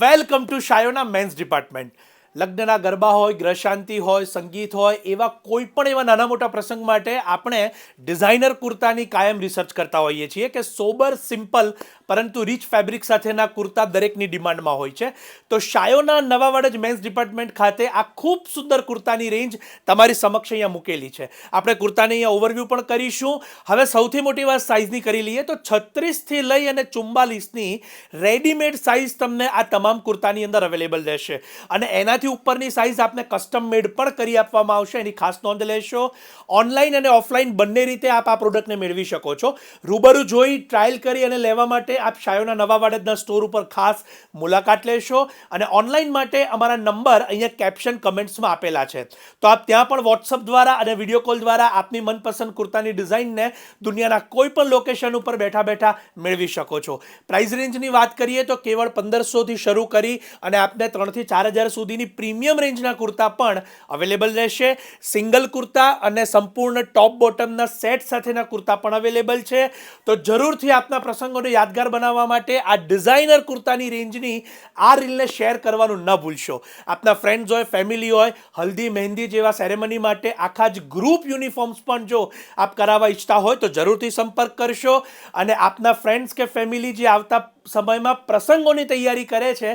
Welcome to Shayona men's department. લગ્નના ગરબા હોય, ગ્રહ શાંતિ હોય, સંગીત હોય, એવા કોઈ પણ એવા નાના મોટા પ્રસંગ માટે આપણે ડિઝાઇનર કુર્તાની કાયમ રિસર્ચ કરતા હોઈએ છીએ કે સોબર, સિમ્પલ પરંતુ રિચ ફેબ્રિક સાથેના કુર્તા દરેકની ડિમાન્ડમાં હોય છે. તો શાયોના નવા વાડજ મેન્સ ડિપાર્ટમેન્ટ ખાતે આ ખૂબ સુંદર કુર્તાની રેન્જ તમારી સમક્ષ અહીંયા મૂકેલી છે. આપણે કુર્તાને અહીંયા ઓવરવ્યૂ પણ કરીશું. હવે સૌથી મોટી વાત સાઇઝની કરી લઈએ તો 36થી લઈ અને 44ની રેડીમેડ સાઇઝ તમને આ તમામ કુર્તાની અંદર અવેલેબલ રહેશે. અને એનાથી ઉપરની સાઇઝ આપને કસ્ટમ મેડ પણ કરી આપવામાં આવશે. એની ખાસ નોંધ લેશો. ઓનલાઈન અને ઓફલાઈન બંને રીતે આપ આ પ્રોડક્ટને મેળવી શકો છો. રૂબરૂ જોઈ ટ્રાયલ કરી અને લેવા માટે આપ શાયોના નવા વાડજના સ્ટોર ઉપર ખાસ મુલાકાત લેશો. અને ઓનલાઈન માટે અમારા નંબર અહીંયા કેપ્શન કમેન્ટ્સમાં આપેલા છે. તો આપ ત્યાં પણ વોટ્સઅપ દ્વારા અને વિડીયો કોલ દ્વારા આપની મનપસંદ કુર્તાની ડિઝાઇનને દુનિયાના કોઈ પણ લોકેશન ઉપર બેઠા બેઠા મેળવી શકો છો. પ્રાઇસ રેન્જની વાત કરીએ તો કેવળ 1500થી શરૂ કરી અને આપને 3000થી 4000 સુધીની પ્રીમિયમ રેન્જના કુર્તા પણ અવેલેબલ રહેશે. સિંગલ કુર્તા અને સંપૂર્ણ ટોપ બોટમના સેટ સાથેના કુર્તા પણ અવેલેબલ છે. તો જરૂરથી આપના પ્રસંગોને યાદગાર બનાવવા માટે આ ડિઝાઇનર કુર્તાની રેન્જની આ રીલને શેર કરવાનું ન ભૂલશો. આપના ફ્રેન્ડ્સ હોય, ફેમિલી હોય, હલ્દી મહેંદી જેવા સેરેમની માટે આખા જ ગ્રુપ યુનિફોર્મ્સ પણ જો આપ કરાવવા ઈચ્છતા હોય તો જરૂરથી સંપર્ક કરશો. અને આપના ફ્રેન્ડ્સ કે ફેમિલી જે આવતા સમયમાં પ્રસંગોની તૈયારી કરે છે